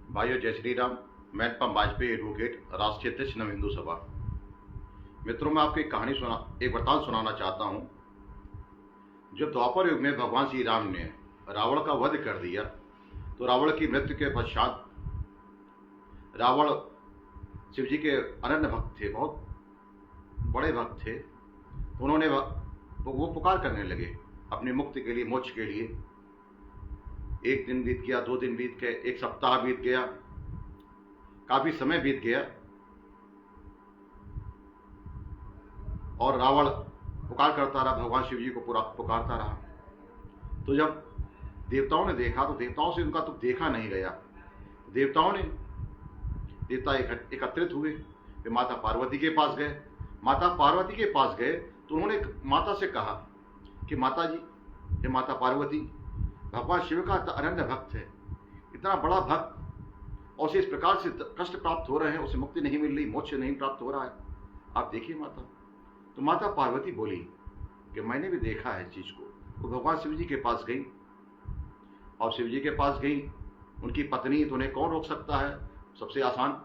भाइयों जय श्री राम। मैं अनुपम वाजपेयी एडवोकेट, राष्ट्रीय अध्यक्ष नव हिंदू सभा। मित्रों, मैं आपको एक वृतांत सुनाना चाहता हूं। जब द्वापर युग में भगवान श्री राम ने रावण का वध कर दिया तो रावण की मृत्यु के पश्चात रावण शिव जी के अनन्य भक्त थे, बहुत बड़े भक्त थे। तो उन्होंने वो पुकार करने लगे अपनी मुक्ति के लिए, मोक्ष के लिए। एक दिन बीत गया, 2 दिन बीत गए, एक सप्ताह बीत गया, काफी समय बीत गया और रावण पुकार करता रहा, भगवान शिव जी को पूरा पुकारता रहा। तो जब देवताओं ने देखा तो देवताओं से उनका तो देखा नहीं गया। देवता एकत्रित हुए, वे माता पार्वती के पास गए। माता पार्वती के पास गए तो उन्होंने माता से कहा कि माता जी, ये माता पार्वती, भगवान शिव का अनन्य भक्त है, इतना बड़ा भक्त, और उसे इस प्रकार से कष्ट प्राप्त हो रहे हैं, उसे मुक्ति नहीं मिल रही, मोक्ष नहीं प्राप्त हो रहा है, आप देखिए माता। तो माता पार्वती बोली कि मैंने भी देखा है इस चीज को। वो भगवान शिव जी के पास गई और शिव जी के पास गई, उनकी पत्नी, तो उन्हें कौन रोक सकता है, सबसे आसान,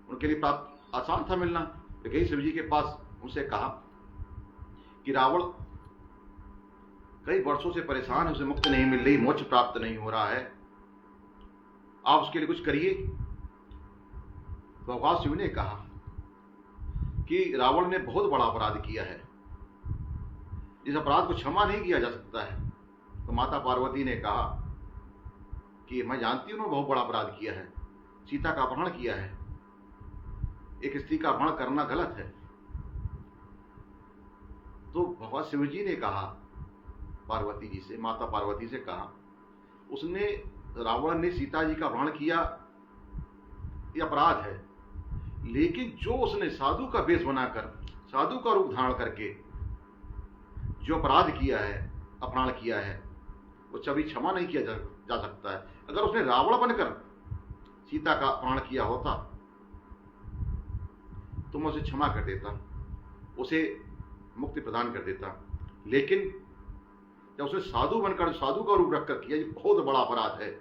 उनके लिए प्राप्त आसान था मिलना। तो गई शिव जी के पास, उनसे कहा कि रावण कई वर्षों से परेशान है, उसे मुक्ति नहीं मिल रही, मोक्ष प्राप्त नहीं हो रहा है, आप उसके लिए कुछ करिए। भगवान शिव ने कहा कि रावण ने बहुत बड़ा अपराध किया है, इस अपराध को क्षमा नहीं किया जा सकता है। तो माता पार्वती ने कहा कि मैं जानती हूं उन्होंने बहुत बड़ा अपराध किया है, सीता का अपहरण किया है, एक स्त्री का अपहरण करना गलत है। तो भगवान शिव जी ने कहा पार्वती जी से, माता पार्वती से कहा, उसने, रावण ने सीता जी का अपहरण किया, यह अपराध है, लेकिन जो उसने साधु का वेश बनाकर, साधु का रूप धारण करके जो अपराध किया है, अपहरण किया है, वो कभी क्षमा नहीं किया जा सकता है। अगर उसने रावण बनकर सीता का अपहरण किया होता तो मैं उसे क्षमा कर देता, उसे मुक्ति प्रदान कर देता, लेकिन जब उसने साधु बनकर, साधु का रूप रखकर किया, ये बहुत बड़ा अपराध है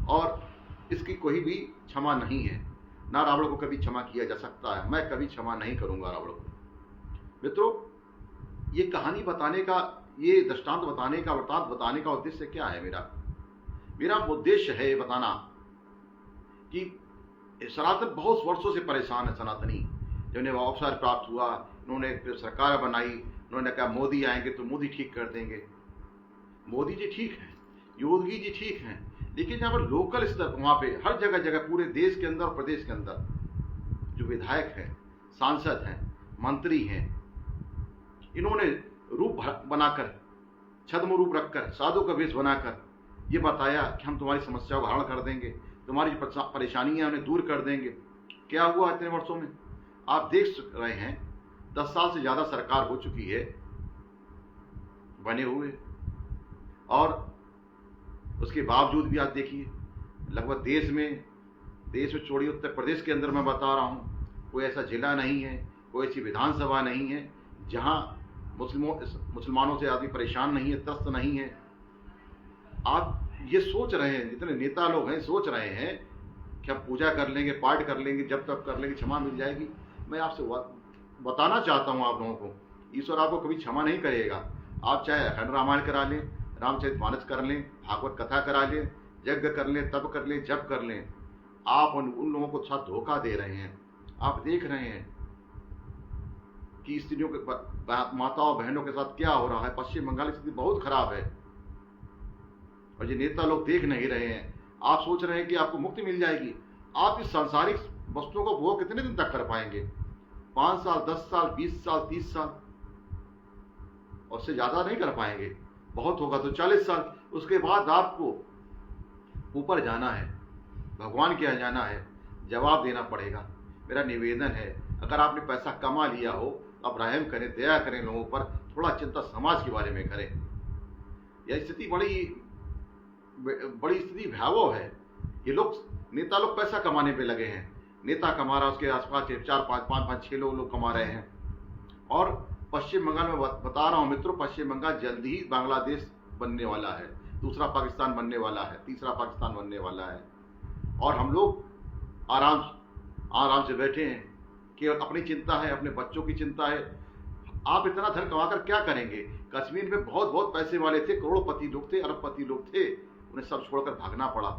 और इसकी कोई भी क्षमा नहीं है। ना रावण को कभी क्षमा किया जा सकता है, मैं कभी क्षमा नहीं करूंगा रावण को। मित्रों, ये कहानी बताने का, ये दृष्टांत बताने का, वृत्तांत बताने का उद्देश्य क्या है? मेरा उद्देश्य है बताना कि सनातन बहुत वर्षों से परेशान है। सनातनी जिन्हें अवसर प्राप्त हुआ, उन्होंने सरकार बनाई, उन्होंने कहा मोदी आएंगे तो मोदी ठीक कर देंगे। मोदी जी ठीक है, योगी जी ठीक हैं, लेकिन जहाँ पर लोकल स्तर, वहाँ पे हर जगह जगह पूरे देश के अंदर और प्रदेश के अंदर जो विधायक हैं, सांसद हैं, मंत्री हैं, इन्होंने रूप बनाकर, छद्म रूप रखकर, साधु का वेश बनाकर ये बताया कि हम तुम्हारी समस्याओं का हल कर देंगे, तुम्हारी परेशानियां उन्हें दूर कर देंगे। क्या हुआ इतने वर्षों में? आप देख रहे हैं 10 साल से ज्यादा सरकार हो चुकी है बने हुए, और उसके बावजूद भी आज देखिए लगभग देश में छोड़िए, उत्तर प्रदेश के अंदर मैं बता रहा हूँ, कोई ऐसा जिला नहीं है, कोई ऐसी विधानसभा नहीं है जहाँ मुसलमानों से आदमी परेशान नहीं है, त्रस्त नहीं है। आप ये सोच रहे हैं, जितने नेता लोग हैं सोच रहे हैं कि हम पूजा कर लेंगे, पाठ कर लेंगे, जब तक कर लेंगे क्षमा मिल जाएगी। मैं आपसे बताना चाहता हूँ आप लोगों को, ईश्वर आपको कभी क्षमा नहीं करेगा। आप चाहे अखंड रामायण करा लें, रामचरितमानस कर लें, भागवत कथा करा लें, यज्ञ कर लें, तप कर लें, जप कर लें, आप उन लोगों को साथ धोखा दे रहे हैं। आप देख रहे हैं कि स्त्रियों के, माताओं बहनों के साथ क्या हो रहा है। पश्चिम बंगाल की स्थिति बहुत खराब है और ये नेता लोग देख नहीं रहे हैं। आप सोच रहे हैं कि आपको मुक्ति मिल जाएगी। आप इस सांसारिक वस्तुओं को भोग कितने दिन तक कर पाएंगे? 5 साल, 10 साल, 20 साल, 30 साल, और उससे ज्यादा नहीं कर पाएंगे। बहुत होगा तो 40 साल। उसके बाद आपको ऊपर जाना है, भगवान के यहाँ जाना है, जवाब देना पड़ेगा। मेरा निवेदन है, अगर आपने पैसा कमा लिया हो तो आप रहम करें, दया करें लोगों पर, थोड़ा चिंता समाज के बारे में करें। यह स्थिति बड़ी स्थिति भयावह है। ये लोग, नेता लोग पैसा कमाने पे लगे हैं, नेता कमा रहा, उसके आसपास के 4, 5, 5, 6 लोग कमा रहे हैं। और पश्चिम बंगाल में बता रहा हूं मित्रों, पश्चिम बंगाल जल्दी ही बांग्लादेश बनने वाला है, दूसरा पाकिस्तान बनने वाला है, तीसरा पाकिस्तान बनने वाला है। और हम लोग आराम आराम से बैठे हैं, केवल अपनी चिंता है, अपने बच्चों की चिंता है। आप इतना धन कमाकर क्या करेंगे? कश्मीर में बहुत बहुत पैसे वाले थे, करोड़पति लोग थे, अरबपति लोग थे, उन्हें सब छोड़कर भागना पड़ा।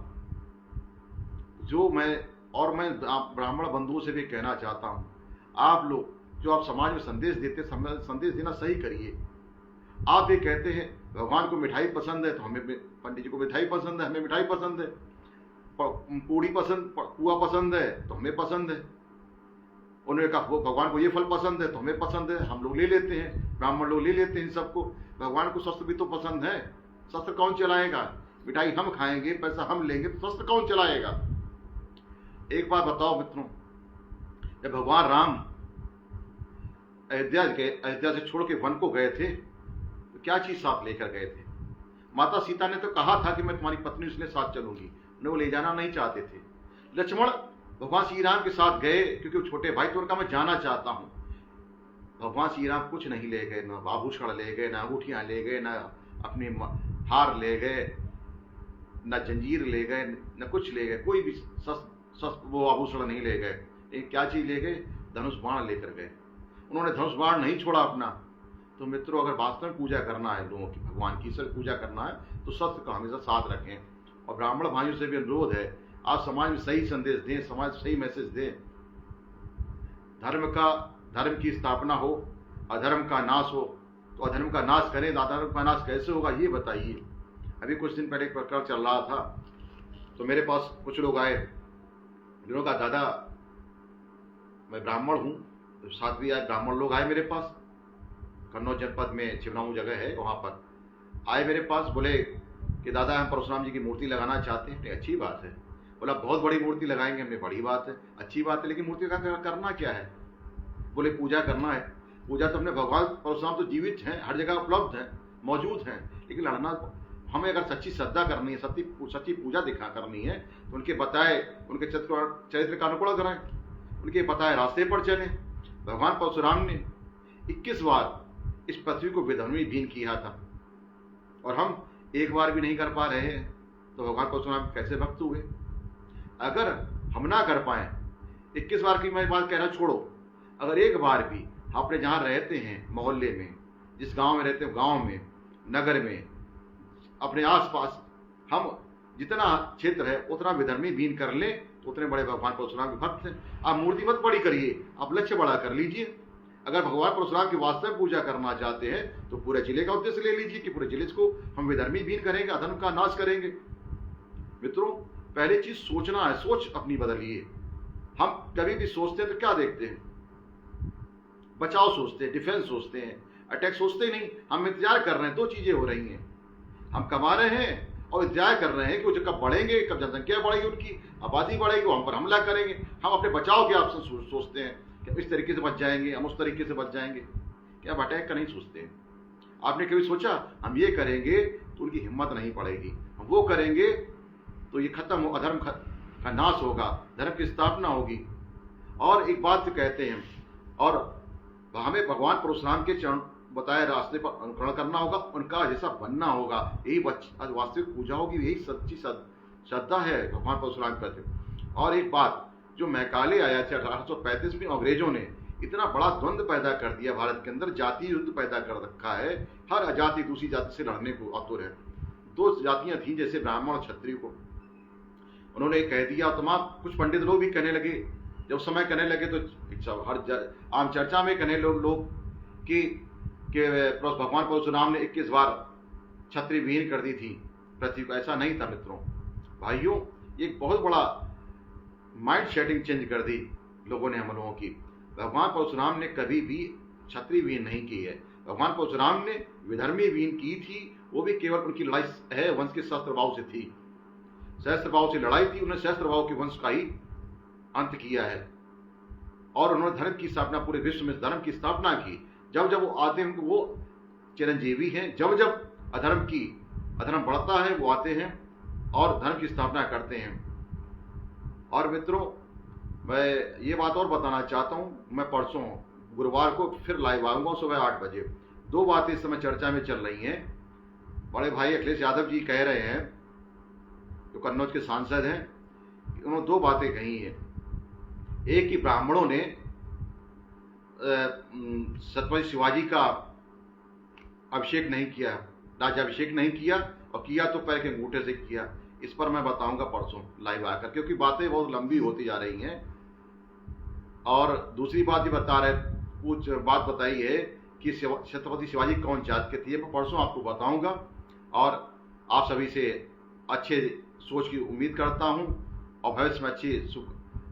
मैं ब्राह्मण बंधुओं से भी कहना चाहता हूं, आप लोग जो आप समाज में संदेश देते, संदेश देना सही करिए। आप ये कहते हैं भगवान को मिठाई पसंद है तो हमें, पंडित जी को मिठाई पसंद है, हमें मिठाई पसंद है, पूड़ी पसंद, पुआ पसंद है तो हमें पसंद है। उन्होंने कहा वो भगवान को ये फल पसंद है तो हमें पसंद है, हम लोग ले लेते हैं, ब्राह्मण लोग ले लेते हैं इन सबको। भगवान को शस्त्र भी तो पसंद है, शस्त्र कौन चलाएगा? मिठाई हम खाएंगे, पैसा हम लेंगे, तो शस्त्र कौन चलाएगा? एक बात बताओ मित्रों, जब भगवान राम अयोध्या से छोड़ के वन को गए थे तो क्या चीज साथ लेकर गए थे? माता सीता ने तो कहा था कि मैं तुम्हारी पत्नी उसने साथ चलूंगी, उन्हें वो ले जाना नहीं चाहते थे। लक्ष्मण भगवान श्री राम के साथ गए क्योंकि वो छोटे भाई तो उनका मैं जाना चाहता हूं। भगवान श्री राम कुछ नहीं ले गए, न आभूषण ले गए, न अंगूठियां ले गए, न अपने हार ले गए, न जंजीर ले गए, न कुछ ले गए, कोई भी वो आभूषण नहीं ले गए। एक क्या चीज ले गए? धनुष बाण लेकर गए। उन्होंने धनुष बाण नहीं छोड़ा अपना। तो मित्रों, अगर वास्तव में पूजा करना है लोगों की, भगवान की ईश्वर पूजा करना है, तो शस्त्र को हमेशा साथ रखें। और ब्राह्मण भाइयों से भी अनुरोध है, आप समाज में सही संदेश दें, समाज सही मैसेज दें। धर्म की स्थापना हो, अधर्म का नाश हो, तो अधर्म का नाश करें। तो अधर्म का नाश कैसे होगा ये बताइए। अभी कुछ दिन पहले एक प्रकरण चल रहा था, तो मेरे पास कुछ लोग आए, जिन्होंने कहा दादा मैं ब्राह्मण हूं, तो साथ भी आए ब्राह्मण लोग आए मेरे पास, कन्नौज जनपद में चिवनाऊ जगह है, वहां पर आए मेरे पास, बोले कि दादा हम परशुराम जी की मूर्ति लगाना चाहते हैं। अच्छी बात है। बोला बहुत बड़ी मूर्ति लगाएंगे। हमने बड़ी बात है, अच्छी बात है, लेकिन मूर्ति का करना क्या है? बोले पूजा करना है। पूजा तो हमने, भगवान परशुराम तो जीवित हैं, हर जगह उपलब्ध हैं, मौजूद हैं, लेकिन लड़ना, हमें अगर सच्ची श्रद्धा करनी है, सच्ची पूजा दिखा करनी है, तो उनके बताए, उनके चरित्र का अनुकरण कराएं, उनके बताए रास्ते पर चलें। भगवान परशुराम ने 21 बार इस पृथ्वी को विधर्मी भीन किया था, और हम एक बार भी नहीं कर पा रहे हैं, तो भगवान परशुराम कैसे भक्त हुए? अगर हम ना कर पाए, 21 बार की मैं बात कह रहा छोड़ो, अगर एक बार भी अपने जहां रहते हैं मोहल्ले में, जिस गांव में रहते हैं, गांव में, नगर में, अपने आसपास हम जितना क्षेत्र है उतना विधर्मी बीन कर लें, तो उतने बड़े भगवान परशुराम के भक्त हैं। आप मूर्ति मत बड़ी करिए, आप लक्ष्य बड़ा कर लीजिए। अगर भगवान परशुराम की वास्तव पूजा करना चाहते हैं तो पूरे जिले का उद्देश्य ले लीजिए कि पूरे जिले को हम विधर्मी बीन करेंगे, अधर्म का नाश करेंगे। मित्रों, पहले चीज सोचना है, सोच अपनी बदलिए। हम कभी भी सोचते हैं तो क्या देखते हैं? बचाव सोचते हैं, डिफेंस सोचते हैं, अटैक सोचते ही नहीं। हम इंतजार कर रहे हैं, दो चीजें हो रही हैं, हम कमा रहे हैं और इंतजार कर रहे हैं कि वो कब बढ़ेंगे, कब जनसंख्या बढ़ेगी, उनकी आबादी बढ़ेगी, वो हम पर हमला करेंगे। हम अपने बचाव के ऑप्शन सोचते हैं कि इस तरीके से बच जाएंगे, हम उस तरीके से बच जाएंगे, क्या हम अटैक का नहीं सोचते हैं। आपने कभी सोचा हम ये करेंगे तो उनकी हिम्मत नहीं पड़ेगी, हम वो करेंगे तो ये खत्म हो, अधर्म का नाश होगा, धर्म की स्थापना होगी। और एक बात कहते हैं, और हमें भगवान परशुराम के चरण बताए रास्ते पर अनुकरण करना होगा, उनका जैसा बनना होगा। यही वास्तविक पूजा होगी, यही सच्ची श्रद्धा है भगवान परशुराम के प्रति। और एक बात, जो मैकाले आया थे 1835 में, अंग्रेजों ने इतना बड़ा द्वंद्व पैदा कर दिया भारत के अंदर, जातीय युद्ध पैदा कर रखा है। हर जाति दूसरी जाति से लड़ने को आतुर है। दो जातियां थी जैसे ब्राह्मण और क्षत्रिय को उन्होंने कह दिया। तमाम कुछ पंडित लोग भी कहने लगे, जब समय कहने लगे तो हर आम चर्चा में कहने लोग कि भगवान परशुराम ने 21 बार क्षत्रिय विहीन कर दी थी पृथ्वी को। ऐसा नहीं था मित्रों, भाइयों, एक बहुत बड़ा माइंड सेटिंग चेंज कर दी लोगों ने, हम लोगों की। भगवान परशुराम ने कभी भी क्षत्रिय विहीन नहीं की है। भगवान परशुराम ने विधर्मी विहीन की थी, वो भी केवल उनकी लड़ाई है वंश के शस्त्र भाव से थी, सहस्त्र भाव से लड़ाई थी, उन्होंने सहस्त्र भाव के वंश का ही अंत किया है। और उन्होंने धर्म की स्थापना, पूरे विश्व में धर्म की स्थापना की। जब जब वो आते हैं वो चिरंजीवी हैं, जब जब अधर्म बढ़ता है वो आते हैं और धर्म की स्थापना करते हैं। और मित्रों, मैं ये बात और बताना चाहता हूँ, मैं परसों गुरुवार को फिर लाइव आऊंगा सुबह 8 बजे। दो बातें इस समय चर्चा में चल रही हैं। बड़े भाई अखिलेश यादव जी कह रहे हैं, जो कन्नौज के सांसद हैं, उन्होंने दो बातें कही हैं। एक कि ब्राह्मणों ने छत्रपति शिवाजी का अभिषेक नहीं किया, राज्याभिषेक नहीं किया, और किया तो पैर के अंगूठे से किया। इस पर मैं बताऊंगा परसों लाइव आकर, क्योंकि बातें बहुत लंबी होती जा रही हैं। और दूसरी बात ये बता रहे, कुछ बात बताई है कि छत्रपति शिवाजी कौन जात के थे, मैं परसों आपको बताऊंगा। और आप सभी से अच्छे सोच की उम्मीद करता हूं, और भविष्य में अच्छी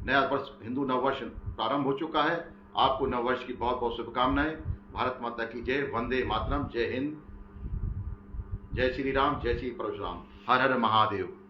नया वर्ष, हिंदू नववर्ष प्रारंभ हो चुका है। आपको नववर्ष की बहुत बहुत शुभकामनाएं। भारत माता की जय। वंदे मातरम। जय हिंद। जय श्री राम। जय श्री परशुराम। हर हर महादेव।